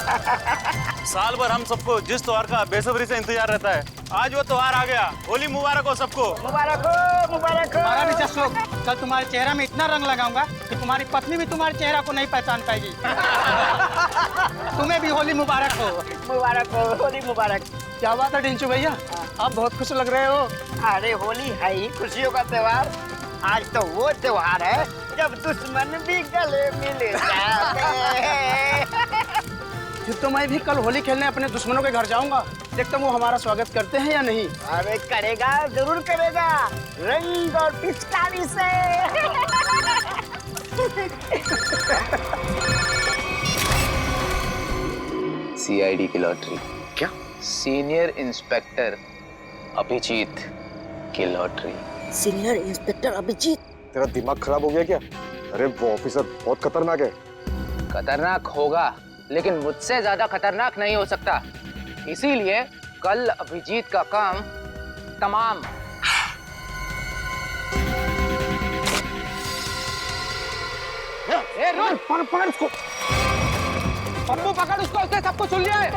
साल भर हम सबको जिस त्योहार का बेसब्री से इंतजार रहता है, आज वो त्योहार आ गया। होली मुबारक हो सबको। मुबारक हो, मुबारक हो। हमारा भी जश्न हो। कल तुम्हारे चेहरा में इतना रंग लगाऊंगा कि तुम्हारी पत्नी भी तुम्हारे चेहरा को नहीं पहचान पाएगी। तुम्हें भी होली मुबारक हो। मुबारक हो, होली मुबारक। क्या बात है डिंचू भैया, आप बहुत खुश लग रहे हो। अरे होली है ही खुशियों का त्योहार। आज तो वो त्योहार है जब दुश्मन भी गले मिल जाते हैं। तो मैं भी कल होली खेलने अपने दुश्मनों के घर जाऊंगा, देखता हूँ वो हमारा स्वागत करते हैं या नहीं। अरे करेगा, जरूर करेगा, रंग और पिचकारी से। सीआईडी की लॉटरी। क्या? सीनियर इंस्पेक्टर अभिजीत की लॉटरी। Senior inspector Abhijit? तेरा दिमाग खराब हो गया क्या? अरे वो ऑफिसर बहुत खतरनाक है। खतरनाक होगा, लेकिन मुझसे ज्यादा खतरनाक नहीं हो सकता। इसीलिए कल अभिजीत का काम तमाम। ए रुक, पकड़ उसको। पप्पू पकड़ उसको, उसने सबको सुन लिया है।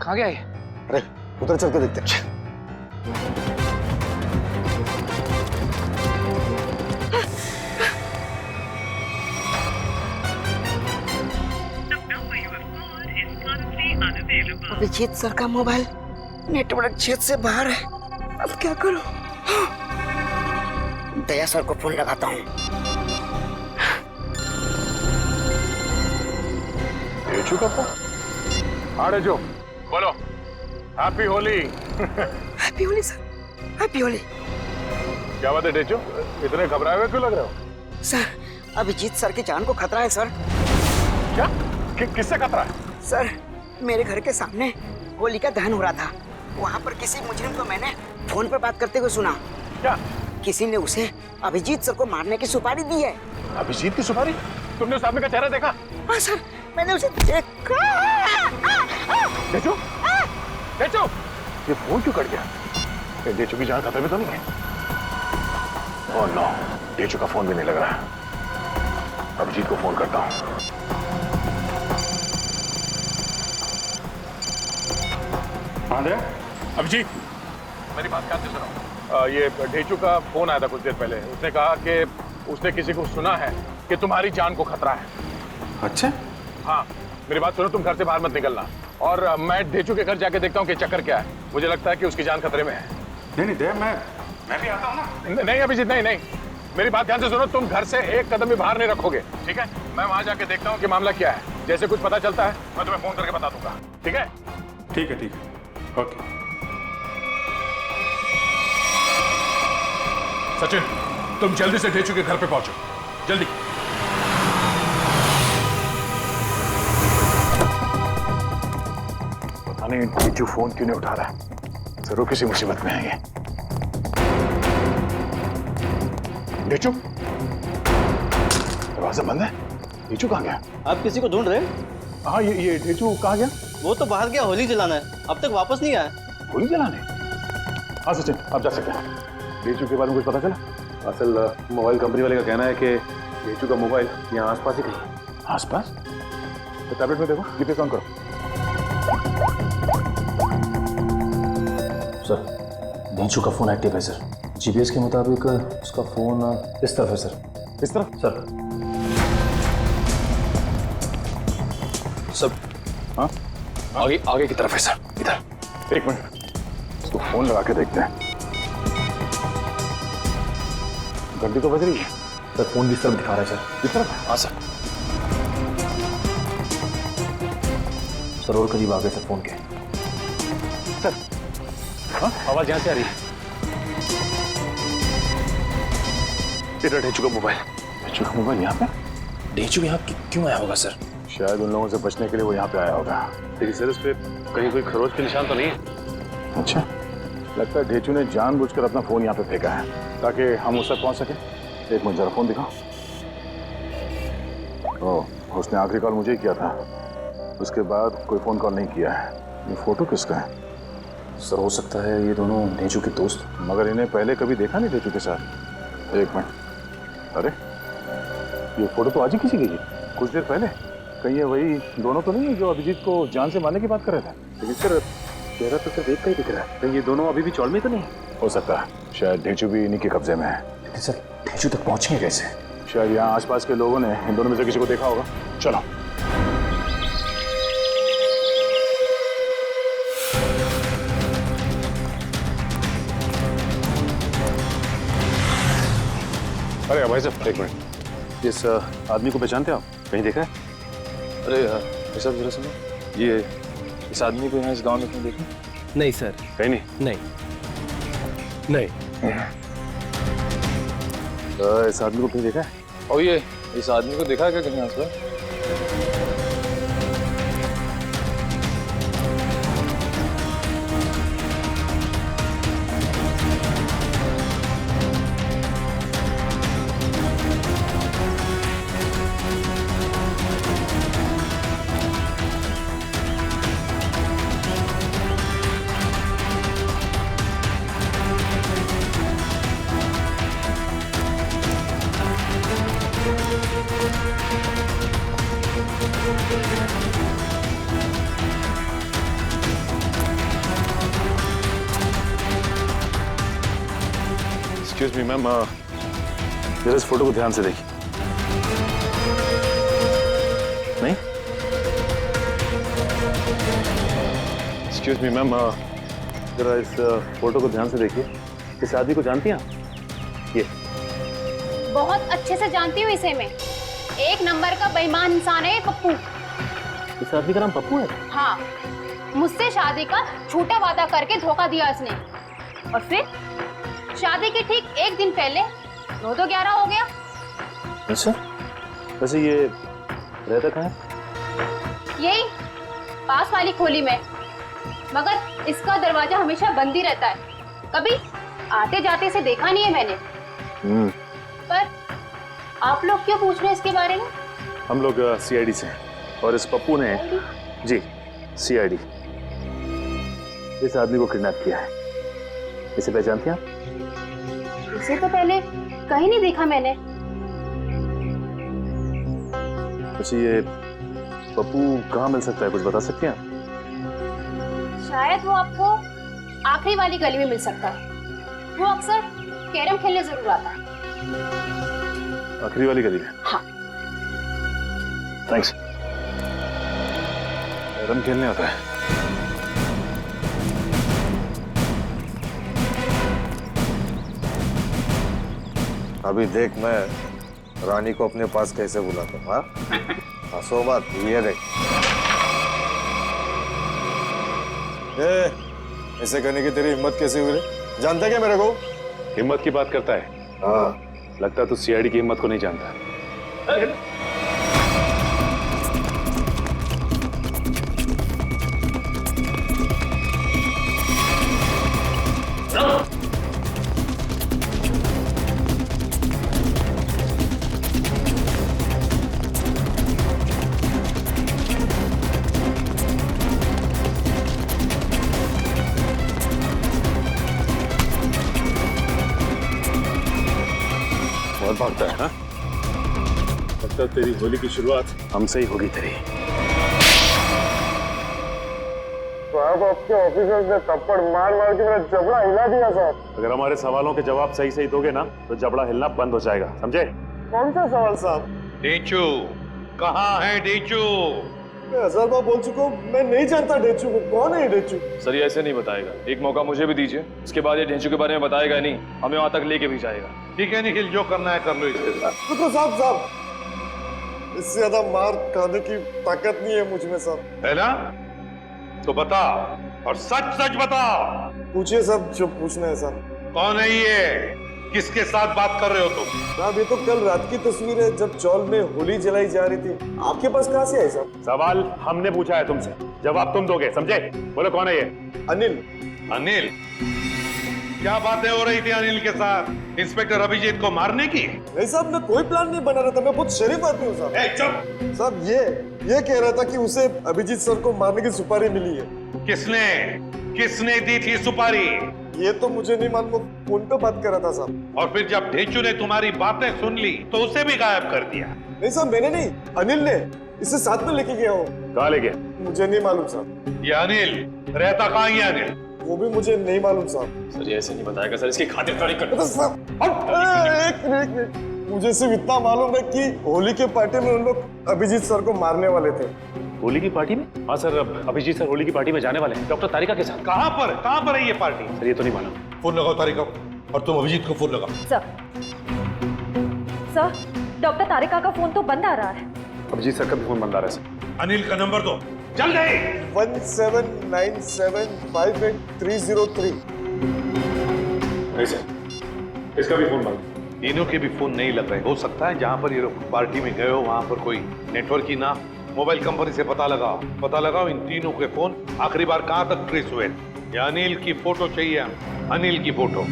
कहाँ गया ये? अरे उधर चल के देखते हैं। अभिजीत सर का मोबाइल नेटवर्क क्षेत्र से बाहर है। अब क्या करूं? दया सर को फोन लगाता हूँ। डेचू का फोन? हाँ डेचू, बोलो। Happy Holi. Happy Holi sir, happy Holi. क्या बात है डेचू, इतने घबराए हुए क्यों लग रहे हो? सर, अभिजीत सर की जान को खतरा है सर। क्या? किससे खतरा है? सर, मेरे घर के सामने होली का दहन हो रहा था। वहाँ पर किसी मुजरिम को मैंने फोन पर बात करते हुए सुना। क्या? किसी ने उसे अभिजीत सर को मारने की सुपारी दी है। अभिजीत की सुपारी? तुमने उस आदमी का चेहरा देखा? हाँ सर, मैंने उसे देखा। डेचू, डेचू, ये फोन क्यों कट गया? डेचू की जान खतरे में तो नहीं है? ओह नो, डेचू का फोन भी नहीं लग रहा है। अभिजीत को फोन करता हूँ। अभिजीत, मेरी बात ध्यान से सुनो। ये डेचू का फोन आया था कुछ देर पहले। उसने कहा कि उसने किसी को सुना है कि तुम्हारी जान को खतरा है। अच्छा? हाँ, मेरी बात सुनो, तुम घर से बाहर मत निकलना। और मैं डेचू के घर जाके देखता हूँ कि चक्कर क्या है। मुझे लगता है कि उसकी जान खतरे में है। नहीं दे, मैं भी आता हूँ ना। नहीं अभिजीत, नहीं, मेरी बात ध्यान से सुनो। तुम घर से एक कदम भी बाहर नहीं रखोगे, ठीक है? मैं वहां जाके देखता हूँ कि मामला क्या है। जैसे कुछ पता चलता है मैं तुम्हें फोन करके बता दूंगा, ठीक है? ठीक है, ओके। सचिन, तुम जल्दी से डेचू के घर पे पहुंचो, जल्दी। पता नहीं डेचू फोन क्यों नहीं उठा रहा है। जरूर किसी मुसीबत में है ये। डेचू, दरवाजा बंद है। डेचू कहाँ गया? आप किसी को ढूंढ रहे हैं? हाँ, ये डेचू कहाँ गया? वो तो बाहर गया होली जलाना है, अब तक वापस नहीं आया। होली जलाने? हाँ सचिन, आप जा सकते हैं। डेचू के बारे में कुछ पता चला? असल मोबाइल कंपनी वाले का कहना है कि डेचू का मोबाइल यहाँ आसपास ही कहीं। आसपास? तो टैबलेट में देखो, जीपीएस ऑन करो। सर, डेचू का फोन एक्टिव है सर। जीपीएस के मुताबिक उसका फोन इस तरफ है सर। इस तरफ? सर। सब? हाँ, आगे की तरफ है सर, इधर। एक मिनट, इसको फोन लगा के देखते हैं। घंटी तो बज रही है। सर, फोन किस तरफ दिखा रहा है सर? इस तरफ? हाँ सर। सर और करीब आ गए सर फोन के। सर, हाँ, आवाज यहाँ से आ रही है। इधर डेचू का मोबाइल। डेचू का मोबाइल यहाँ पे? डेचू यहाँ क्यों आया होगा सर? शायद उन लोगों से बचने के लिए वो यहाँ पे आया होगा। लेकिन सर, इस पे कहीं कोई खरोच के निशान तो नहीं है? अच्छा, लगता है डेचू ने जानबूझकर अपना फोन यहाँ पे फेंका है ताकि हम उस तक पहुंच सके। एक मिनट, जरा फोन दिखाओ। ओह, उसने आखिरी कॉल मुझे ही किया था। उसके बाद कोई फोन कॉल नहीं किया है। ये फोटो किसका है? सर हो सकता है ये दोनों डेंचू के दोस्त। मगर इन्हें पहले कभी देखा नहीं डेचू के साथ। एक मिनट, अरे ये फोटो तो आज ही किसी की है, कुछ देर पहले। कहीं ये वही दोनों तो नहीं है जो अभिजीत को जान से मारने की बात कर रहे थे? लेकिन सर चेहरा तो सिर्फ एक का ही दिख रहा है। कहीं ये दोनों अभी भी चौल में तो नहीं? हो सकता है, शायद डेचू भी इन्हीं के कब्जे में है। लेकिन सर डेंचू तक पहुंचेंगे कैसे? शायद यहाँ आसपास के लोगों ने इन दोनों में से किसी को देखा होगा। चलो। अरे भाई साहब एक मिनट, इस आदमी को पहचानते हैं आप? कहीं देखा है? अरे भाई साहब जरा सुनो, ये इस आदमी को यहाँ इस गांव में कहीं देखा? नहीं सर, कहीं नहीं। नहीं नहीं। इस आदमी को कहीं देखा है? और ये इस आदमी को देखा है क्या कहीं आसपास? एक्सक्यूज मी मैम, जरा इस फोटो को ध्यान से देखिए। नहीं? एक्सक्यूज मी मैम, जरा इस फोटो को ध्यान से देखिए। इस आदमी को जानती हैं आप? ये बहुत अच्छे से जानती हूँ इसे मैं। एक नंबर का बेईमान इंसान है ये पप्पू। इस आदमी का नाम पप्पू है? हाँ, मुझसे शादी का झूठा वादा करके धोखा दिया इसने, और फिर शादी के ठीक एक दिन पहले 9-11 हो गया। अच्छा, वैसे ये रहता कहाँ है? यही पास वाली खोली में, मगर इसका दरवाजा हमेशा बंद ही रहता है। कभी आते जाते से देखा नहीं है मैंने। पर आप लोग क्यों पूछ रहे हैं इसके बारे में? हम लोग सीआईडी से हैं और इस पप्पू ने जी सीआईडी इस आदमी को किडनैप किया है। इसे पहचानती हैं आप? इसे तो पहले कहीं नहीं देखा मैंने। वैसे ये पप्पू कहाँ मिल सकता है, कुछ बता सकती हैं आप? शायद वो आपको आखिरी वाली गली में मिल सकता है। वो अक्सर कैरम खेलने जरूर आता है। आखिरी वाली गली में? हाँ। थैंक्स। कैरम खेलने आता है? अभी देख मैं रानी को अपने पास कैसे बुलाता हूँ। हाँ, हंसो मत, ये देख। ऐसे करने की तेरी हिम्मत कैसे हुई रे? जानता क्या मेरे को? हिम्मत की बात करता है? हाँ। लगता है तू सीआईडी की हिम्मत को नहीं जानता। बहुत भागता है। हाँ, लगता है तेरी होली की शुरुआत हमसे ही होगी तेरी। साहब आपके ऑफिसर्स ने थप्पड़ मार मार के मेरा जबड़ा हिला दिया साहब। अगर हमारे सवालों के जवाब सही सही दोगे ना तो जबड़ा हिलना बंद हो जाएगा, समझे? कौन सा सवाल साहब? डेचू कहाँ है? डेचू मैं 1000 बार बोल चुका हूँ, मैं नहीं जानता डेचू को। कौन है ये डेचू? सर ये ऐसे नहीं बताएगा, एक मौका मुझे भी दीजिए, उसके बाद ये डेंचू के बारे में बताएगा नहीं, हमें वहां तक लेके भी जाएगा। ठीक है निखिल, जो करना है कर लो इसके साथ। रुको साहब, इससे ज्यादा मार खाने की ताकत नहीं है मुझ में साहब। है ना? तो बता, और सच सच बता। पूछिए साहब जो पूछना है साहब। कौन है ये? किसके साथ बात कर रहे हो तुम? साहब ये तो कल रात की तस्वीर है जब चौल में होली जलाई जा रही थी। आपके पास कहाँ से आई साहब? सवाल हमने पूछा है तुमसे, जवाब तुम दोगे, समझे? बोलो कौन है ये? अनिल। अनिल? क्या बातें हो रही थी अनिल के साथ? इंस्पेक्टर अभिजीत को मारने की? नहीं साहब, मैं कोई प्लान नहीं बना रहा था, मैं बहुत शरीफ आदमी हूँ साहब। चुप साहब ये कह रहा था कि उसे अभिजीत सर को मारने की सुपारी मिली है। किसने? किसने दी थी सुपारी? ये तो मुझे नहीं मालूम, फोन पे बात कर रहा था साहब। और फिर जब ढेंचू ने तुम्हारी बातें सुन ली तो उसे भी गायब कर दिया। नहीं साहब, मैंने नहीं, अनिल ने इसे साथ में लेके गया हूँ। कहाँ ले गया? मुझे नहीं मालूम साहब। ये अनिल रहता कहाँ है अनिल? वो भी मुझे नहीं मालूम साहब। सर ये ऐसे नहीं बताएगा सर, इसकी खातिरदारी कर। तो साहब, एक मिनट, मुझे सिर्फ इतना मालूम है कि होली के पार्टी में उन लोग अभिजीत सर को मारने वाले थे। होली की पार्टी में? हाँ सर, अभिजीत सर होली की पार्टी में जाने वाले हैं डॉक्टर तारिका के साथ। कहाँ पर है ये पार्टी? सर ये तो नहीं मालूम। फोन लगाओ तारिका को, और तुम अभिजीत को फोन लगाओ। सर, डॉक्टर तारिका का फोन तो बंद आ रहा है। अभिजीत सर का भी फोन बंद आ रहा है सर। अनिल का नंबर दो जल्दी। 17975830 नहीं सर, इसका भी फोन बंद। तीनों के भी फोन नहीं लग रहे। हो सकता है जहाँ पर ये लोग पार्टी में गए हो वहाँ पर कोई नेटवर्क ही ना। मोबाइल कंपनी से पता लगाओ इन तीनों के फोन आखिरी बार कहाँ तक ट्रेस हुए। या अनिल की फोटो चाहिए, अनिल की फोटो।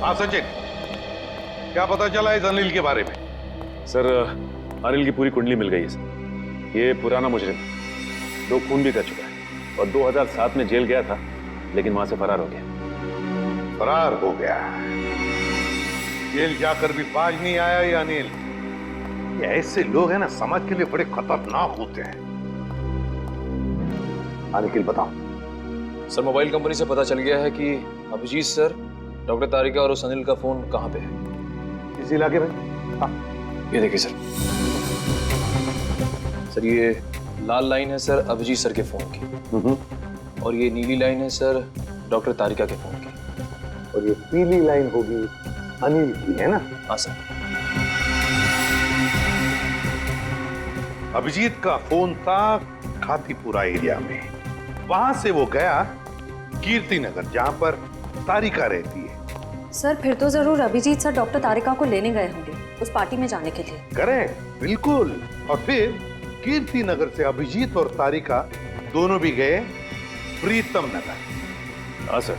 हाँ सचिन, क्या पता चला इस अनिल के बारे में? सर अनिल की पूरी कुंडली मिल गई है सर। ये पुराना मुजरिम 2 खून भी कर चुका है और 2007 में जेल गया था, लेकिन वहां से फरार हो गया। फरार हो गया? जेल जाकर भी बाज नहीं आया ये अनिल। ये ऐसे लोग हैं ना, समाज के लिए बड़े खतरनाक होते हैं। निखिल बताओ। सर मोबाइल कंपनी से पता चल गया है कि अभिजीत सर, डॉक्टर तारिका और उस अनिल का फोन कहाँ पे है। इस इलाके में? हाँ ये देखिए सर। सर ये लाल लाइन है सर अभिजीत सर के फोन की, और ये नीली लाइन है सर डॉक्टर तारिका के फोन की, और ये पीली लाइन होगी अनिल की, है ना? हाँ सर। अभिजीत का फोन था खातीपुरा एरिया में। वहां से वो गया कीर्ति नगर, जहां पर तारिका रहती है। सर फिर तो जरूर अभिजीत सर डॉक्टर तारिका को लेने गए होंगे उस पार्टी में जाने के लिए। करेक्ट, बिल्कुल। और फिर कीर्ति नगर से अभिजीत और तारिका दोनों भी गए प्रीतम नगर। हाँ सर,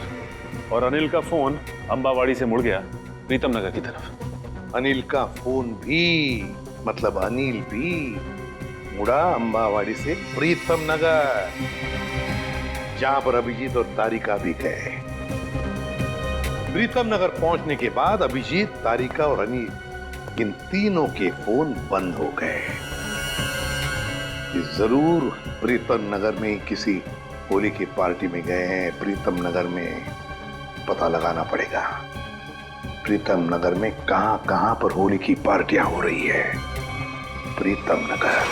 और अनिल का फोन अंबावाड़ी से मुड़ गया प्रीतम नगर की तरफ। अनिल का फोन भी, मतलब अनिल भी मुड़ा अंबावाड़ी से प्रीतम नगर, जहां पर अभिजीत और तारिका भी गए। प्रीतम नगर पहुंचने के बाद अभिजीत, तारिका और अनिल, इन तीनों के फोन बंद हो गए। जरूर प्रीतम नगर में किसी होली की पार्टी में गए हैं। प्रीतम नगर में पता लगाना पड़ेगा, प्रीतम नगर में कहां कहां पर होली की पार्टियां हो रही है। प्रीतम नगर।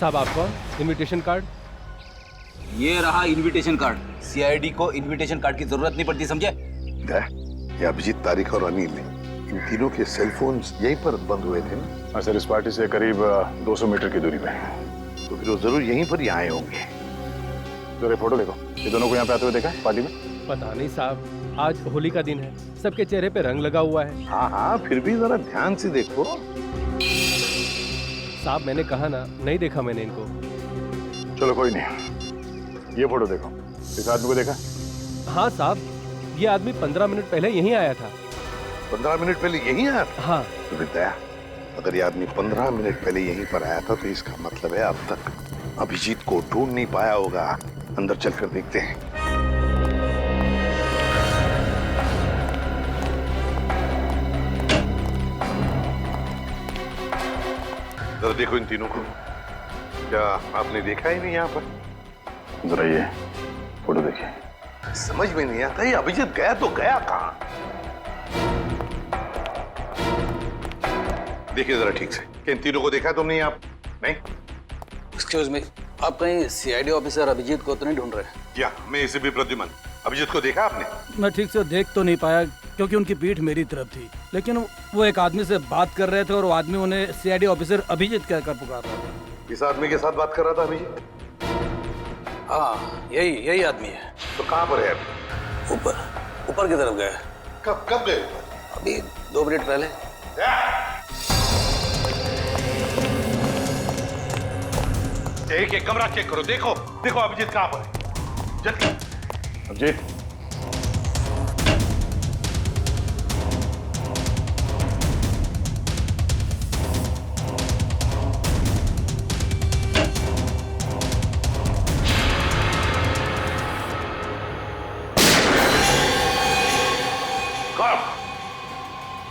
साहब आपका इनविटेशन कार्ड। ये रहा इनविटेशन कार्ड। सीआईडी को इनविटेशन कार्ड की जरूरत नहीं पड़ती, समझे? ये अभिजीत, तारिका और अनिल, इन तीनों के सेल फोन यहीं पर बंद हुए थे ना? हाँ सर, इस पार्टी से करीब 200 मीटर की दूरी पे। तो फिर वो जरूर यहीं पर ही आए होंगे। जरा फोटो देखो, ये दोनों को यहाँ पे आते हुए देखा है पार्टी में? पता नहीं साहब, आज होली का दिन है, सबके चेहरे पे रंग लगा हुआ है। हाँ हाँ, फिर भी जरा ध्यान से देखो। साहब मैंने कहा ना, नहीं देखा मैंने इनको। चलो कोई नहीं, ये फोटो देखो, इस आदमी को देखा? हाँ साहब, ये आदमी 15 मिनट पहले यहीं आया था। 15 मिनट पहले यहीं आया था? हाँ। तो विद्या, अगर ये आदमी 15 मिनट पहले यहीं पर आया था तो इसका मतलब है अब तक अभिजीत को ढूंढ नहीं पाया होगा। अंदर चलकर देखते हैं। जरा देखो इन तीनों को, क्या आपने देखा ही नहीं यहाँ पर? जरा ये फोटो देखिए। समझ में नहीं आता, ये अभिजीत गया तो गया कहाँ? देखिए जरा ठीक से, इन तीनों को देखा तुमने? आप नहीं? एक्सक्यूज मी, आप कहीं सीआईडी ऑफिसर अभिजीत को तो नहीं ढूंढ रहे? या मैं इसे भी प्रद्युमन, अभिजीत को देखा आपने? मैं ठीक से देख तो नहीं पाया क्योंकि उनकी पीठ मेरी तरफ थी, लेकिन वो एक आदमी से बात कर रहे थे और वो आदमी उन्हें सीआईडी ऑफिसर अभिजीत कहकर पुकार रहा था। इस आदमी के साथ बात कर रहा था अभिजीत? हाँ, यही आदमी है। तो कहाँ पर है अभी? ऊपर। ऊपर की तरफ गए। कब गए? अभी 2 मिनट पहले। एक कमरा चेक करो, देखो देखो अभिजीत कहाँ पर है। जल्दी। अभिजीत,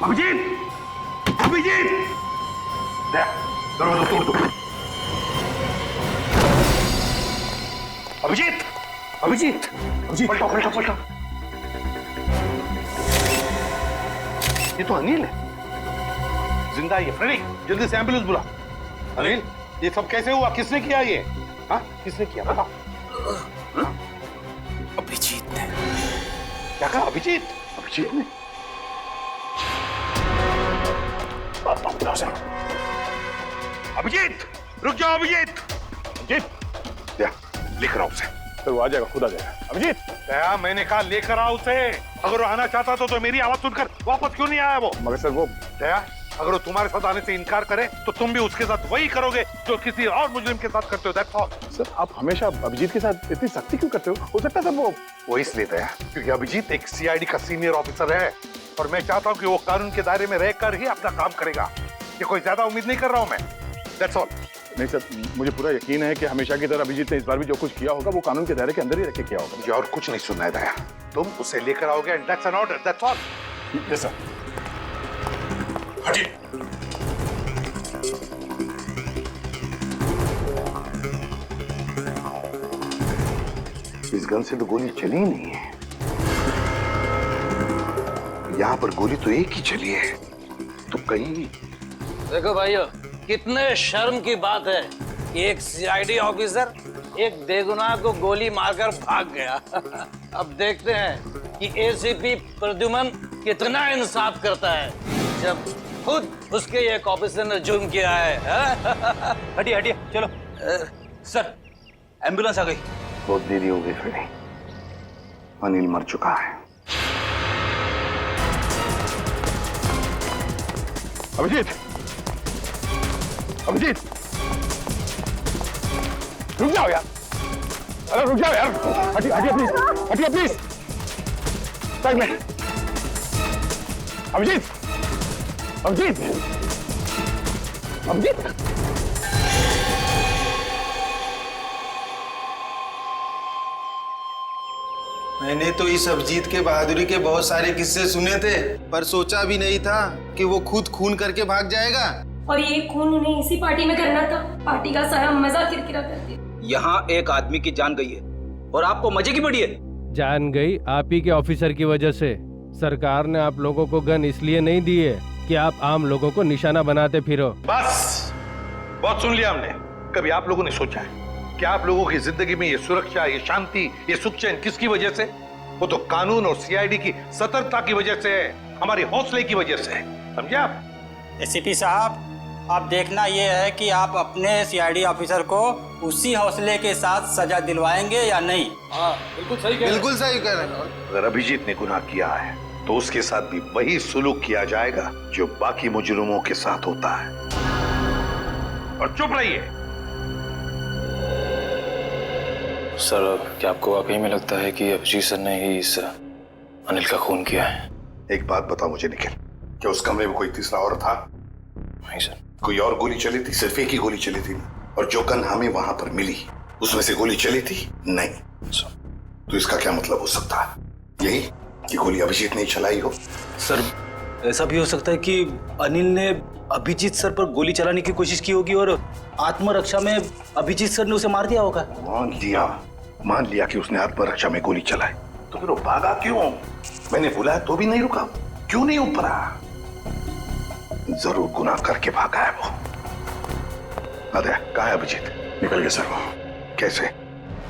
अभिजीत, अभिजीत, दरवाजा तोड़ दो। अभिजीत, अभिजीत, अभिजीत, पलटो पलटो पलटो। ये तो अनिल है, जिंदा है ये। फ्रेडी, जल्दी से एम्बुलेंस बुला। अनिल, ये सब कैसे हुआ? किसने किया ये? हाँ, किसने किया बताओ। अभिजीत ने। क्या कहा? अभिजीत? अभिजीत ने? अभिजीत, रुक जाओ अभिजीत। अभिजीत, लेकर आओ उसे। सर वो आ जाएगा, खुद आ जाएगा। अभिजीत, दया, मैंने कहा लेकर आओ उसे। अगर वो आना चाहता तो मेरी आवाज सुनकर वापस क्यों नहीं आया वो? मगर सर वो दया, अगर वो तुम्हारे साथ आने से इनकार करे तो तुम भी उसके साथ वही करोगे जो किसी और मुजरिम के साथ करते हो। That's all. सर आप हमेशा अभिजीत के साथ इतनी सख्ती क्यों करते हो सकता है सर वो इसलिए दया क्योंकि अभिजीत एक सीआईडी का सीनियर ऑफिसर है और मैं चाहता हूँ कि वो कानून के दायरे में रहकर ही अपना काम करेगा। ये कोई ज्यादा उम्मीद नहीं कर रहा हूँ मैं। That's all. नहीं सर, मुझे पूरा यकीन है कि हमेशा की तरह अभिजीत ने इस बार भी जो कुछ किया होगा वो कानून के दायरे के अंदर ही रख के किया होगा। मुझे और कुछ नहीं सुनना है दया, तुम उसे लेकर आओगे and that's an order. That's all. Yes sir. हटिए। इस गन से तो गोली चली ही नहीं है। यहाँ पर गोली तो एक ही चली है, तो कहीं। देखो भाइयों, कितने शर्म की बात है कि एक सीआईडी ऑफिसर एक बेगुनाह को गोली मारकर भाग गया। अब देखते हैं कि एसीपी प्रद्युमन कितना इंसाफ करता है जब खुद उसके एक ऑफिसर ने जुर्म किया है। हटिए हटिए, चलो। सर, एम्बुलेंस आ गई। बहुत देरी हो गई फ्रेडी, अनिल मर चुका है। अभिजीत, अभिजीत, रुक जाओ यार। अरे रुक जाओ यार। हटिए हटिए प्लीज, हटिए प्लीज। साइड में। अभिजीत, अभिजीत, अभिजीत। मैंने तो इस अभिजीत के बहादुरी के बहुत सारे किस्से सुने थे, पर सोचा भी नहीं था कि वो खुद खून करके भाग जाएगा। और ये खून उन्हें इसी पार्टी में करना था। पार्टी का सारा मजा किरकिरा कर दिया। यहाँ एक आदमी की जान गई है और आपको मजे की पड़ी है। जान गई आप ही के ऑफिसर की वजह से। सरकार ने आप लोगों को गन इसलिए नहीं दी है कि आप आम लोगों को निशाना बनाते फिरो। बस, बहुत सुन लिया हमने। कभी आप लोगों ने सोचा है कि आप लोगों की जिंदगी में ये सुरक्षा, ये शांति, ये सुख चैन किसकी वजह से? वो तो कानून और सीआईडी की सतर्कता की वजह से है, हमारे हौसले की वजह से। समझे आप? एसीपी साहब, अब देखना ये है कि आप अपने सीआईडी ऑफिसर को उसी हौसले के साथ सजा दिलवाएंगे या नहीं। हाँ, बिल्कुल सही कह रहे हैं। अगर अभिजीत ने गुनाह किया है तो उसके साथ भी वही सुलूक किया जाएगा जो बाकी मुजरिमों के साथ होता है। और चुप रहिए। सर, क्या आपको वाकई में लगता है कि अभिजीत सर ने ही इस अनिल का खून किया है? एक बात बताओ मुझे निखिल, क्या उस कमरे में कोई तीसरा और था? नहीं सर। कोई और गोली चली थी? सिर्फ एक ही गोली चली थी। और जो गन हमें वहां पर मिली उसमें से गोली चली थी? नहीं। तो इसका क्या मतलब हो सकता है? यही कि गोली अभिजीत ने चलाई हो। सर, ऐसा भी हो सकता है कि अनिल ने अभिजीत सर पर गोली चलाने की कोशिश की होगी और आत्मरक्षा में अभिजीत सर ने उसे मार दिया होगा। मान लिया कि उसने आत्मरक्षा में गोली चलाई, तो फिर वो भागा क्यों? मैंने बुलाया तो भी नहीं रुका, क्यों नहीं उपरा? जरूर गुनाह करके भागा है वो। अरे कहाँ है अभिजीत? निकल गया सर वो। कैसे?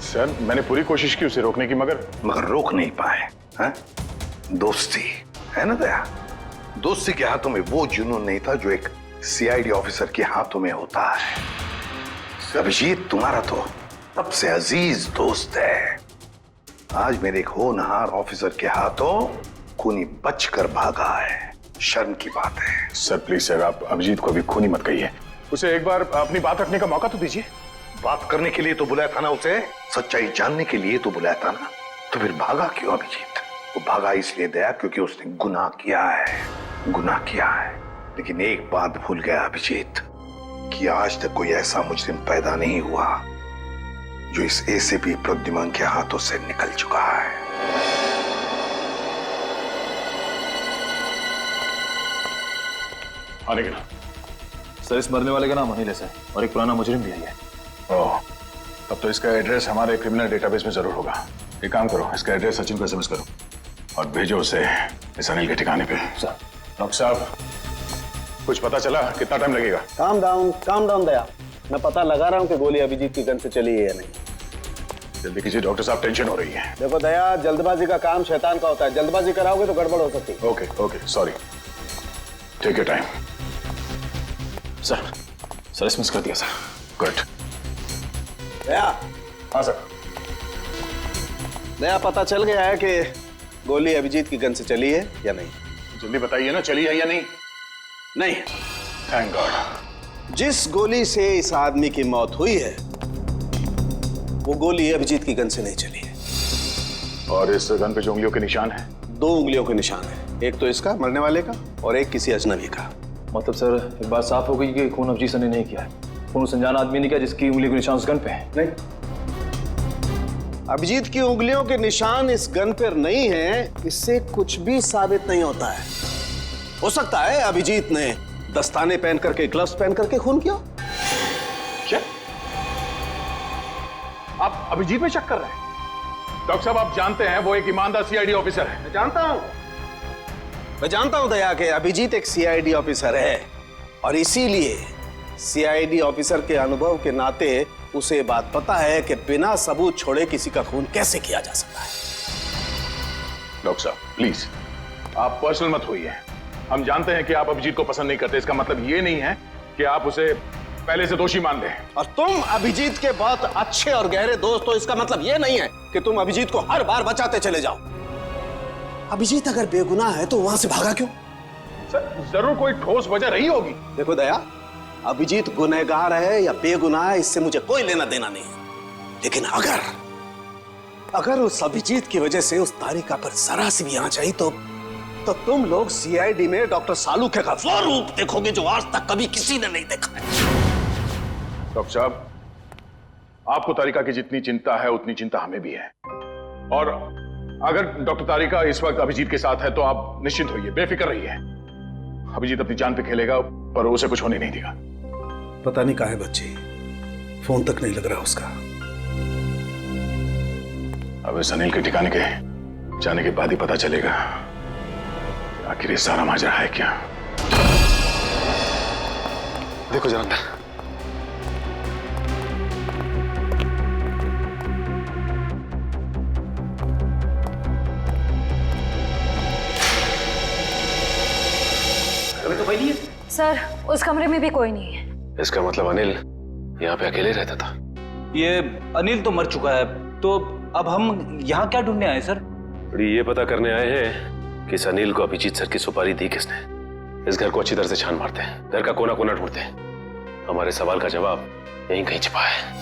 सर मैंने पूरी कोशिश की उसे रोकने की, मगर रोक नहीं पाए। हैं? दोस्ती है ना दया? दोस्ती के हाथों में वो जुनून नहीं था जो एक सीआईडी ऑफिसर के हाथों में होता है। अभिजीत तुम्हारा तो सबसे अजीज दोस्त है। आज मेरे एक होनहार ऑफिसर के हाथों खूनी बचकर भागा है। शर्म की बात है। सर प्लीज सर, आप अभिजीत को अभी खूनी मत कहिए। उसे एक बार अपनी बात रखने का मौका तो दीजिए। बात करने के लिए तो बुलाया था ना उसे, सच्चाई जानने के लिए तो बुलाया था ना। तो फिर भागा क्यों अभिजीत? वो भागा इसलिए दया क्योंकि उसने गुनाह किया है, गुनाह किया है। लेकिन एक बात भूल गया अभिजीत कि आज तक कोई ऐसा मुजरिम पैदा नहीं हुआ जो इस एसीपी प्रद्युमन के हाथों से निकल चुका है। आने के ना सर, इस मरने वाले का नाम अनिल है सर, और एक पुराना मुजरिम भी है। ओह, तब तो इसका एड्रेस हमारे क्रिमिनल डेटाबेस में जरूर होगा। एक काम करो, इसका एड्रेस सचिन को एसएमएस करो और भेजो उसे इस अनिल के ठिकाने पे। सर। डॉक्टर साहब, कुछ पता चला? कितना टाइम लगेगा? काम डाउन दया, मैं पता लगा रहा हूँ कि गोली अभिजीत की गन से चली है या नहीं। जल्दी कीजिए डॉक्टर साहब, टेंशन हो रही है। देखो दया, जल्दबाजी का काम शैतान का होता है। जल्दबाजी कराओगे तो गड़बड़ हो सकती है। Okay sorry, take your time. Sir SMS कर दिया सर। गुड। दया। हाँ सर। दया, पता चल गया है कि गोली अभिजीत की गन से चली है या नहीं? जल्दी बताइए ना, चली है या नहीं? नहीं। Thank God. जिस गोली से इस आदमी की मौत हुई है वो गोली अभिजीत की गन से नहीं चली है। और इस गन पे जो उंगलियों के निशान है? 2 उंगलियों के निशान है, एक तो इसका मरने वाले का और एक किसी अजनबी का। मतलब सर, एक बात साफ हो गई कि खून अभिजीत सर ने नहीं किया है। खून उस अनजान आदमी ने किया जिसकी उंगली के निशान उस गन पे है। नहीं, अभिजीत की उंगलियों के निशान इस गन पर नहीं है, इससे कुछ भी साबित नहीं होता है। हो सकता है अभिजीत ने दस्ताने पहन करके, ग्लव्स पहन करके खून किया। क्या आप अभिजीत में शक कर रहे हैं? डॉक्टर साहब, आप जानते हैं वो एक ईमानदार सीआईडी ऑफिसर है। मैं जानता हूं दया कि अभिजीत एक सीआईडी ऑफिसर है, और इसीलिए सीआईडी ऑफिसर के अनुभव के नाते उसे बात पता है कि बिना सबूत छोड़े किसी का खून कैसे किया जा सकता है। डॉक्टर साहब प्लीज, आप पर्सनल मत होइए। हम जानते हैं कि आप अभिजीत को पसंद नहीं करते। इसका मतलब ये नहीं है कि आप उसे पहले से दोषी मान लें। और तुम अभिजीत के बहुत अच्छे और गहरे दोस्त हो, इसका मतलब ये नहीं है कि तुम अभिजीत को हर बार बचाते चले जाओ। अभिजीत अगर बेगुनाह है तो वहां से भागा क्यों? सर, जरूर कोई ठोस वजह रही होगी। देखो दया, अभिजीत गुनहगार है या बेगुनाह है इससे मुझे कोई लेना देना नहीं है। लेकिन अगर उस अभिजीत की वजह से उस तारिका पर जरा सी भी आंच आई तो तुम लोग सीआईडी में डॉक्टर सालूखे का वो रूप देखोगे जो आज तक कभी किसी ने नहीं देखा है। डॉक्टर साहब, आपको तारिका की जितनी चिंता है उतनी चिंता हमें भी है। और अगर डॉक्टर तारिका इस वक्त अभिजीत के साथ है तो आप निश्चिंत होइए, बेफिक्र रहिए। अभिजीत अपनी जान पे खेलेगा, पर उसे कुछ होने नहीं देगा। पता नहीं कहाँ है बच्ची, फोन तक नहीं लग रहा उसका। अब इस अनिल के ठिकाने के जाने के बाद ही पता चलेगा आखिर ये सारा माजरा है क्या। देखो जलंधर, अभी तो कोई नहीं है सर, उस कमरे में भी कोई नहीं है। इसका मतलब अनिल यहाँ पे अकेले रहता था। ये अनिल तो मर चुका है, तो अब हम यहाँ क्या ढूंढने आए सर? ये पता करने आए हैं कि इस अनिल को अभिजीत सर की सुपारी दी किसने। इस घर को अच्छी तरह से छान मारते हैं, घर का कोना कोना ढूंढते हैं। हमारे सवाल का जवाब यहीं कहीं छिपा है।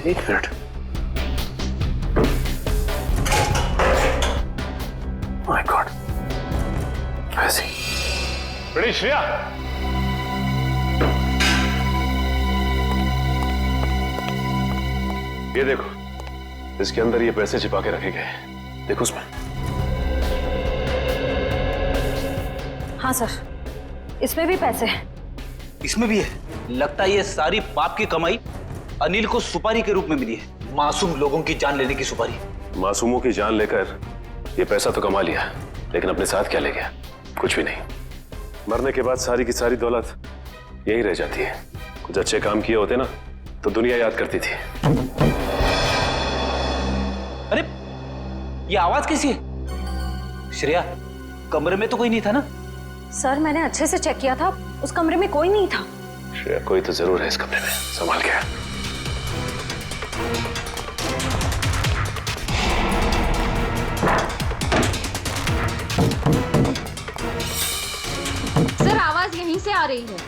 एक मिनट, माय गॉड, कैसे? बड़ी श्रेया, ये देखो, इसके अंदर ये पैसे छिपा के रखे गए हैं। देखो उसमें। हाँ सर, इसमें भी पैसे हैं। इसमें भी है। लगता है ये सारी पाप की कमाई अनिल को सुपारी के रूप में मिली है। मासूम लोगों की जान लेने की सुपारी। मासूमों की जान लेकर ये पैसा तो कमा लिया, लेकिन अपने साथ क्या ले गया? कुछ भी नहीं। मरने के बाद सारी की सारी दौलत यही रह जाती है। कुछ अच्छे काम किए होते ना तो दुनिया याद करती थी। अरे ये आवाज कैसी है? श्रेया, कमरे में तो कोई नहीं था ना? सर मैंने अच्छे से चेक किया था, उस कमरे में कोई नहीं था। श्रेया, कोई तो जरूर है इस कमरे में, संभाल के। सर आवाज यहीं से आ रही है।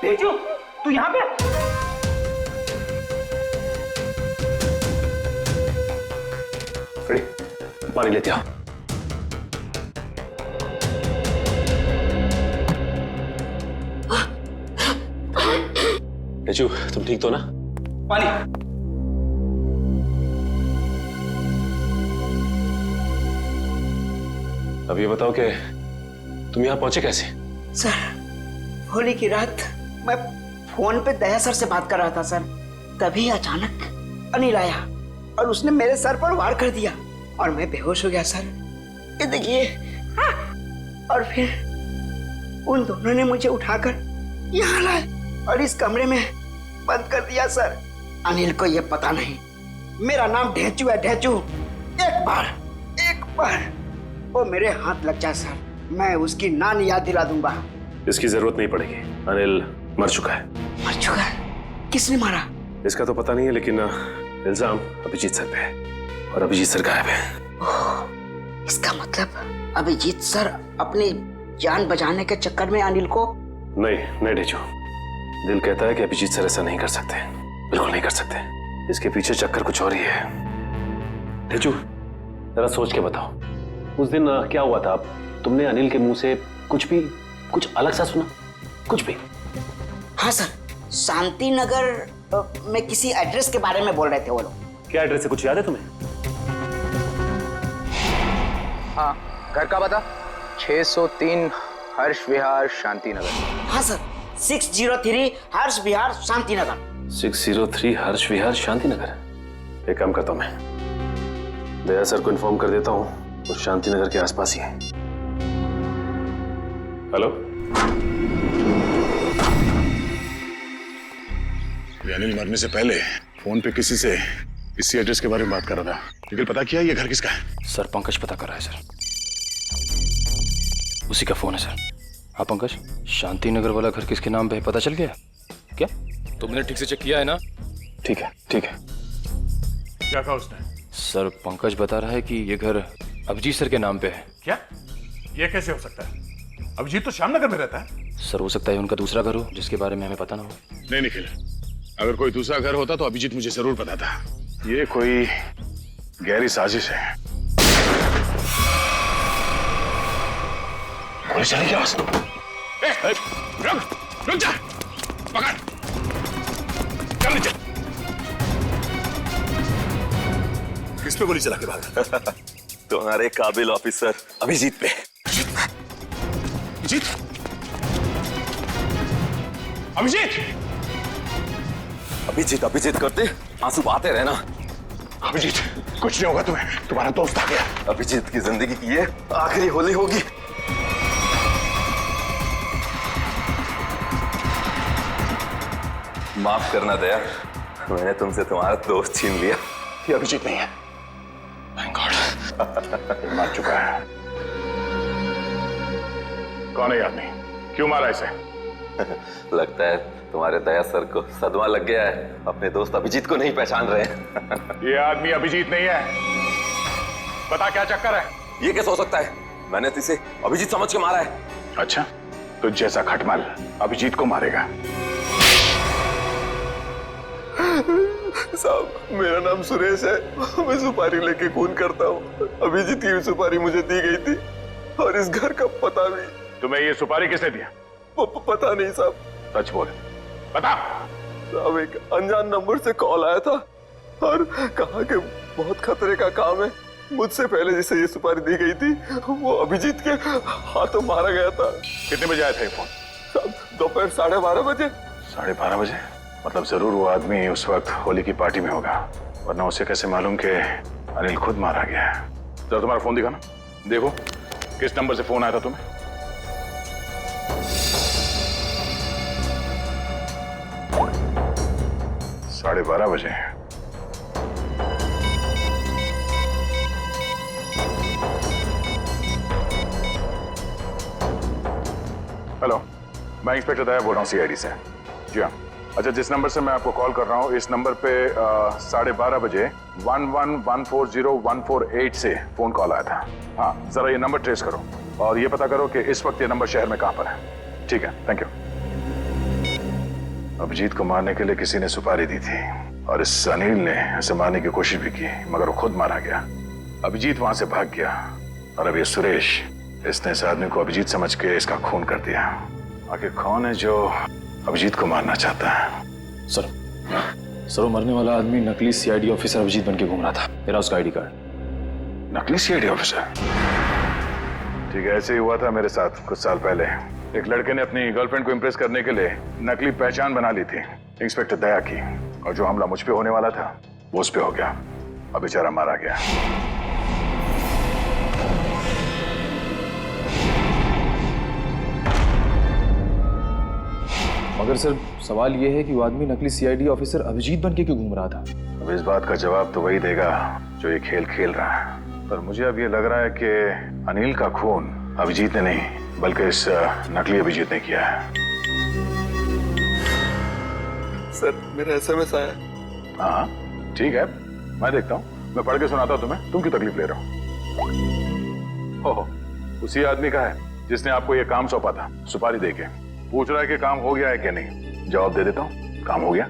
तेजू, तू यहाँ पे? पानी लेते आओ। तेजू, तुम ठीक तो ना? पानी। अब ये बताओ कि तुम यहाँ पहुंचे कैसे? सर होली की रात मैं फोन पे दया सर से बात कर रहा था सर, तभी अचानक अनिल आया और उसने मेरे सर पर वार कर दिया और मैं बेहोश हो गया सर। ये देखिए। और फिर उन दोनों ने मुझे उठाकर यहाँ लाए और इस कमरे में बंद कर दिया सर। अनिल को ये पता नहीं मेरा नाम ढेंचू है, ढेंचू। एक बार वो मेरे हाथ लग जाए सर, मैं उसकी नानी याद दिला दूंगा। इसकी जरूरत नहीं पड़ेगी, अनिल मर चुका है। मर चुका है? किसने मारा? इसका तो पता नहीं है, लेकिन इल्जाम अभिजीत सर पे है और अभिजीत सर गायब है। इसका मतलब अभिजीत सर अपनी जान बचाने के चक्कर में अनिल को? नहीं ढेंचू, दिल कहता है कि अभिजीत सर ऐसा नहीं कर सकते, बिल्कुल नहीं कर सकते। इसके पीछे चक्कर कुछ और ही है। ढेंचू, जरा सोच के बताओ, उस दिन क्या हुआ था? तुमने अनिल के मुंह से कुछ अलग सा सुना? कुछ भी? हाँ सर, शांति नगर में किसी एड्रेस के बारे में बोल रहे थे वो लोग। क्या एड्रेस है, कुछ याद है तुम्हें? हाँ, घर का पता 603 हर्ष विहार शांति नगर। हाँ सर, 603 हर्ष विहार शांति नगर। 603 हर्ष विहार शांति नगर। एक काम करता हूं, मैं दया सर को इन्फॉर्म कर देता हूं, वो शांति नगर के आसपास ही है। हेलो, अनिल मरने से पहले फोन पे किसी से इसी एड्रेस के बारे में बात कर रहा था। निखिल, पता किया ये घर किसका है? सर पंकज पता कर रहा है सर, उसी का फोन है सर। हाँ पंकज, शांति नगर वाला घर किसके नाम पे है पता चल गया क्या? तुमने ठीक से चेक किया है ना? ठीक है। क्या कहा उसने? सर पंकज बता रहा है कि ये घर अभिजीत सर के नाम पे है। क्या? ये कैसे हो सकता है? अभिजीत तो श्यामनगर में रहता है। सर हो सकता है उनका दूसरा घर हो जिसके बारे में हमें पता ना हो। नहीं निखिल, अगर कोई दूसरा घर होता तो अभिजीत मुझे जरूर पता था। ये कोई गहरी साजिश है। गोली चली क्या? रुक जा, पकड़, चल नीचे। किस पे गोली चला के भागा? तुम्हारे काबिल ऑफिसर अभिजीत पे। अभिजीत करते आंसू बहाते रहना। अभिजीत, कुछ नहीं होगा तुम्हें, तुम्हारा दोस्त आ गया। अभिजीत की जिंदगी की ये आखिरी होली होगी। माफ करना दया, मैंने तुमसे तुम्हारा दोस्त छीन लिया। ये अभिजीत नहीं है। Thank God. मर चुका है। कौन है आदमी? क्यों मारा इसे? लगता है तुम्हारे दया सर को सदमा लग गया है, अपने दोस्त अभिजीत को नहीं पहचान रहे हैं। ये आदमी अभिजीत नहीं है। बता क्या चक्कर है? ये कैसे हो सकता है? मैंने तो इसे अभिजीत समझ के मारा है। अच्छा, तो जैसा खटमल अभिजीत को मारेगा। साहब, मेरा नाम सुरेश है, मैं सुपारी लेके खून करता हूँ। अभिजीत की सुपारी मुझे दी गई थी और इस घर का पता भी। तुम्हें ये सुपारी किसने दिया? पता नहीं साहब। सच बोल, बता। साहब, एक अनजान नंबर से कॉल आया था और कहा कि बहुत खतरे का काम है। मुझसे पहले जिसे ये सुपारी दी गई थी वो अभिजीत के हाथों मारा गया था। कितने बजे आया था ये फोन? साहब, दोपहर 12:30 बजे। 12:30 बजे? मतलब जरूर वो आदमी उस वक्त होली की पार्टी में होगा, वरना उसे कैसे मालूम कि अनिल खुद मारा गया है? जरा तुम्हारा फोन दिखाना, देखो किस नंबर से फोन आया था तुम्हें। साढ़े 12 बजे। हेलो, मैं इंस्पेक्टर दया बोल रहा हूँ सीआईडी से। जी हाँ। अच्छा, जिस नंबर से मैं आपको कॉल कर रहा हूँ, इस नंबर पे 12:30 बजे 11140148 से फोन कॉल आया था। हाँ, जरा ये नंबर ट्रेस करो और ये पता करो कि इस वक्त ये नंबर शहर में कहाँ पर है। ठीक है, थैंक यू। अभिजीत को मारने के लिए किसी ने सुपारी दी थी और इस अनिल ने इसे मारने की कोशिश भी की, मगर वो खुद मारा गया। अभिजीत वहां से भाग गया और अब ये सुरेश, इसने इस आदमी को अभिजीत समझ के इसका खून कर दिया। आखिर कौन है जो अभिजीत को मारना चाहता है? सर वो मरने वाला आदमी नकली सीआईडी ऑफिसर अभिजीत बन के घूम रहा था। मेरा उसका आईडी कार्ड। नकली सीआईडी ऑफिसर? ठीक है, ऐसे ही हुआ था मेरे साथ कुछ साल पहले। एक लड़के ने अपनी गर्लफ्रेंड को इम्प्रेस करने के लिए नकली पहचान बना ली थी इंस्पेक्टर दया की, और जो हमला मुझ पे होने वाला था वो उस पे हो गया। अब बेचारा मारा गया। मगर सर सवाल ये है कि वो आदमी नकली सीआईडी ऑफिसर अभिजीत बन के क्यों घूम रहा था? अब इस बात का जवाब तो वही देगा जो ये खेल खेल रहा है, पर मुझे अब ये लग रहा है कि अनिल का खून अभिजीत ने नहीं बल्कि इस नकली अभिजीत ने किया है। सर मेरा एसएमएस आया। हाँ ठीक है, मैं देखता हूँ, मैं पढ़ के सुनाता हूँ तुम्हें। तुम क्यों तकलीफ ले रहे हो? ओहो, उसी आदमी का है जिसने आपको ये काम सौंपा था सुपारी देके। पूछ रहा है कि काम हो गया है क्या नहीं। जवाब दे देता हूँ, काम हो गया।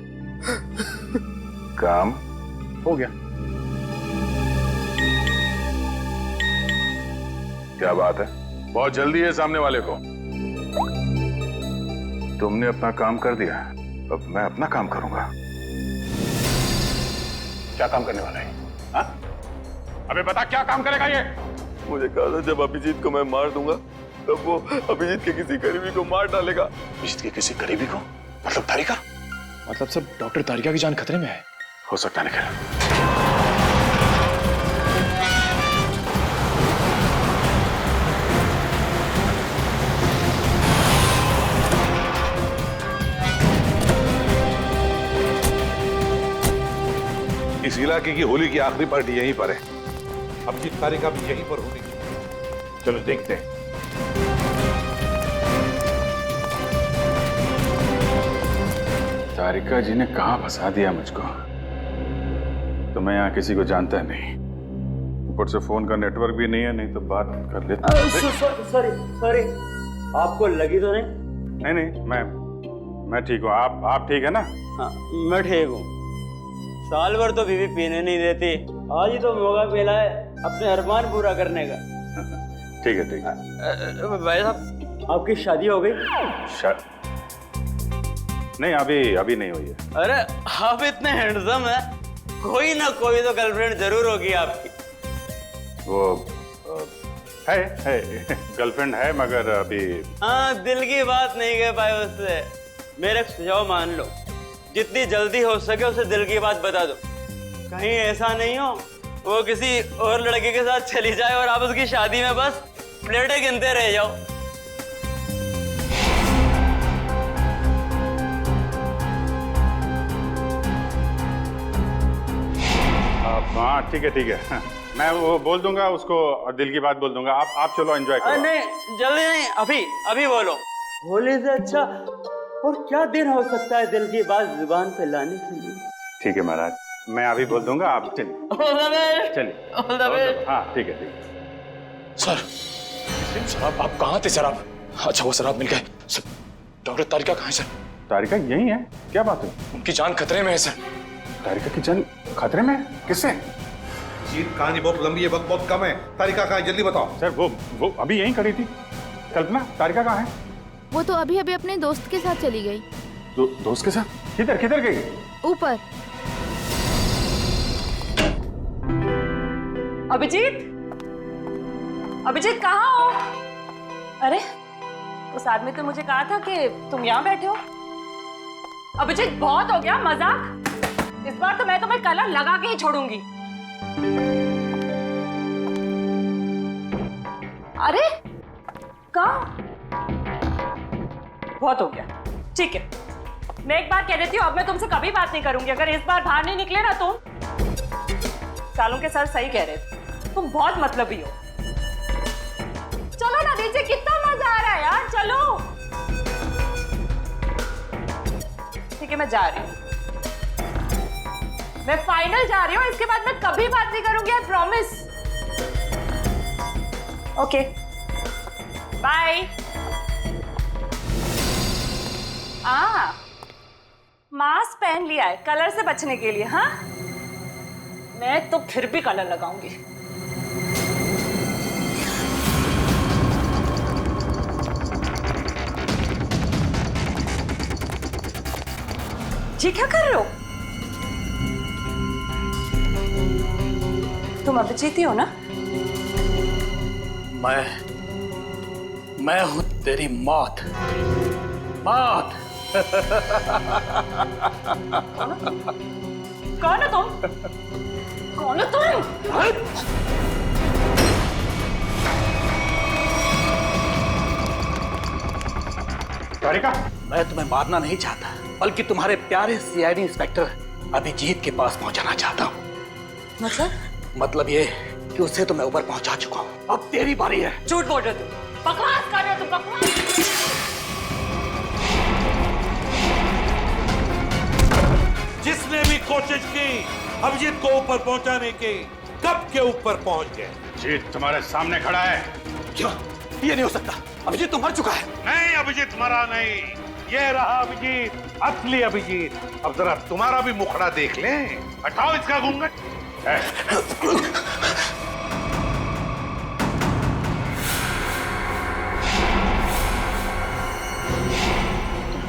काम हो गया। क्या बात है, बहुत जल्दी है सामने वाले को। तुमने अपना काम कर दिया, अब मैं अपना काम करूंगा। क्या काम करने वाला है? हाँ? अबे बता, क्या काम करेगा ये? मुझे कहा था जब अभिजीत को मैं मार दूंगा तब वो अभिजीत के किसी करीबी को मार डालेगा। अभिजीत के किसी करीबी को? मतलब तारिका? मतलब सब डॉक्टर तारिका की जान खतरे में है। हो सकता है निखिल। इस इलाके की होली की आखिरी पार्टी यहीं पर है। अभिजीत तारिका भी यहीं पर होगी। चलो देखते हैं। तारिका जी ने कहां फंसा दिया मुझको। तो मैं यहाँ किसी को जानता नहीं, ऊपर से फोन का नेटवर्क भी नहीं है, नहीं तो बात कर लेता। सॉरी, आपको लगी तो नहीं? नहीं, मैं ठीक हूँ। आप ठीक है ना? हाँ मैं ठीक हूँ। साल भर तो बीवी पीने नहीं देती, आज ही तो मौका मिला है अपने अरमान पूरा करने का। ठीक है। भाई साहब, आपकी शादी हो गई? नहीं, अभी नहीं हुई है। अरे आप इतने हैंडसम हैं, कोई ना कोई तो गर्लफ्रेंड जरूर होगी आपकी। वो है गर्लफ्रेंड है, मगर अभी। हाँ, दिल की बात नहीं कह पाए उससे। मेरे सुझाव मान लो, जितनी जल्दी हो सके उसे दिल की बात बता दो। कहीं ऐसा नहीं हो वो किसी और लड़के के साथ चली जाए और आप उसकी शादी में बस प्लेटें गिनते रह जाओ। हाँ ठीक है। मैं वो बोल दूंगा उसको, दिल की बात बोल दूंगा। आप चलो एंजॉय करो। नहीं, जल्दी नहीं, अभी बोलो। होली से अच्छा और क्या दिन हो सकता है दिल की बात जुबान पे लाने के लिए? ठीक है महाराज, मैं अभी बोल दूंगा, आप चलिए। हाँ ठीक है। सर आप कहाँ थे सर? आप अच्छा, वो सर मिल गए। डॉक्टर तारिका कहाँ है सर? तारिका यही है। क्या बात है? उनकी जान खतरे में है सर। तारिका की जान खतरे में? किससे? जीत, कहानी बहुत लंबी है, वक्त बहुत कम है। तारिका कहाँ है, जल्दी बताओ। सर वो अभी यहीं खड़ी थी। कल्पना, तारिका कहाँ है? वो तो अभी अपने दोस्त के साथ चली गई। दोस्त के साथ? किधर गई? ऊपर। अभिजीत कहाँ हो? अरे उस आदमी तो मुझे कहा था कि तुम यहाँ बैठे हो। अभिजीत बहुत हो गया मजाक, इस बार तो मैं तुम्हें कलर लगा के ही छोड़ूंगी। अरे कहाँ? बहुत हो गया, ठीक है। मैं एक बार कह देती हूँ, अब मैं तुमसे कभी बात नहीं करूंगी अगर इस बार बाहर नहीं निकले ना तुम। सालों के सर सही कह रहे थे, तुम बहुत मतलबी हो। चलो ना नीचे, कितना मजा आ रहा है यार, चलो। ठीक है, मैं जा रही हूँ, मैं फाइनल जा रही हूँ। इसके बाद मैं कभी बात नहीं करूंगी, I promise. Okay, bye. Mask पहन लिया है कलर से बचने के लिए। हाँ, मैं तो फिर भी कलर लगाऊंगी। ये क्या कर रहे हो? तुम अभिजीत ही हो ना? मैं हूं तेरी मौत। मौत। कौन है तुम? कौन है तुम? तारिका, मैं तुम्हें मारना नहीं चाहता, बल्कि तुम्हारे प्यारे सीआईडी इंस्पेक्टर अभिजीत के पास पहुंचाना चाहता हूं। मतलब ये कि उसे तो मैं ऊपर पहुंचा चुका हूं, अब तेरी बारी है। झूठ बोल रहे हो तुम, बकवास कर रहे हो तुम, बकवास। जिसने भी कोशिश की अभिजीत को ऊपर पहुंचाने की, कब के ऊपर पहुंच गए। जीत तुम्हारे सामने खड़ा है। क्यों? ये नहीं हो सकता, अभिजीत तो मर चुका है। नहीं, अभिजीत मरा नहीं, ये रहा अभिजीत, असली अभिजीत। अब जरा तुम्हारा भी मुखड़ा देख लें। हटाओ इसका घूंघट। तुम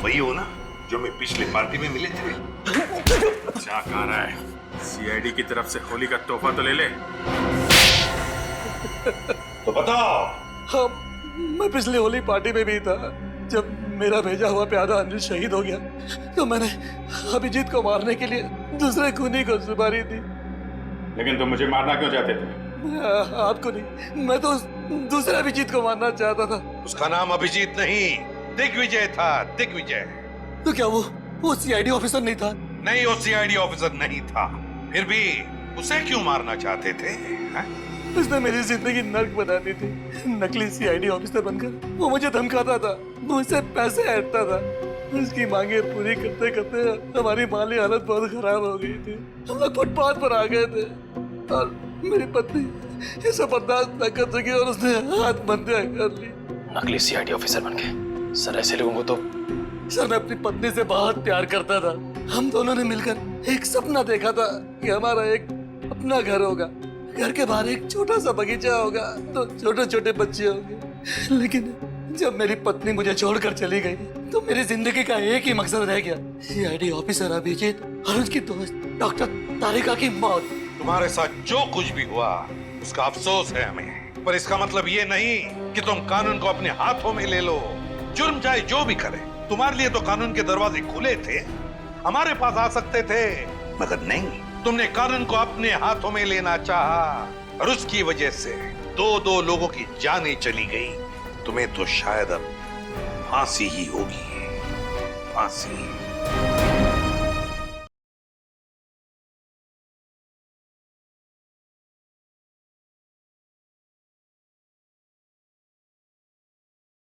वही हो ना जो मैं पिछली पार्टी में मिले थे? क्या कह रहा है? सीआईडी की तरफ से होली का तोहफा तो ले ले। तो बताओ। हाँ, मैं पिछली होली पार्टी में भी था। जब मेरा भेजा हुआ प्यादा अनिल शहीद हो गया तो मैंने अभिजीत को मारने के लिए दूसरे खूनी को सुपारी दी। लेकिन तुम मुझे मारना क्यों चाहते थे? आपको नहीं, मैं तो उस दूसरे अभिजीत को मारना चाहता था। उसका नाम अभिजीत नहीं, दिग्विजय था। दिग्विजय। तो क्या वो सीआईडी ऑफिसर नहीं था? नहीं, वो सीआईडी ऑफिसर नहीं था। फिर भी उसे क्यों मारना चाहते थे? है? उसने मेरी जिंदगी नर्क बना दी थी। नकली सीआईडी ऑफिसर बनकर वो मुझे धमकाता था, मुझसे पैसे ऐंठता था। उसकी मांगे पूरी करते करते हमारी माली हालत बहुत खराब हो गई थी। हम लोग फुटपाथ पर आ गए थे और मेरी पत्नी ये सब बर्दाश्त न कर सकी और उसने हाथ बंदियां कर ली। नकली सीआईडी ऑफिसर बन गए। सर, ऐसे लोगों को तो। सर, मैं अपनी पत्नी से बहुत प्यार करता था। हम दोनों ने मिलकर एक सपना देखा था कि हमारा एक अपना घर होगा, घर के बाहर एक छोटा सा बगीचा होगा, तो छोटे छोटे बच्चे होंगे। लेकिन जब मेरी पत्नी मुझे छोड़कर चली गई तो मेरी जिंदगी का एक ही मकसद रह गया, सीआईडी ऑफिसर अभिजीत और उसकी दोस्त डॉक्टर तारिका की मौत। तुम्हारे साथ जो कुछ भी हुआ उसका अफसोस है हमें, पर इसका मतलब ये नहीं कि तुम कानून को अपने हाथों में ले लो। जुर्म चाहे जो भी करे, तुम्हारे लिए तो कानून के दरवाजे खुले थे, हमारे पास आ सकते थे, मगर नहीं, तुमने कानून को अपने हाथों में लेना चाहा और उसकी वजह से दो लोगों की जानें चली गई। तुम्हें तो शायद अब फांसी ही होगी, फांसी।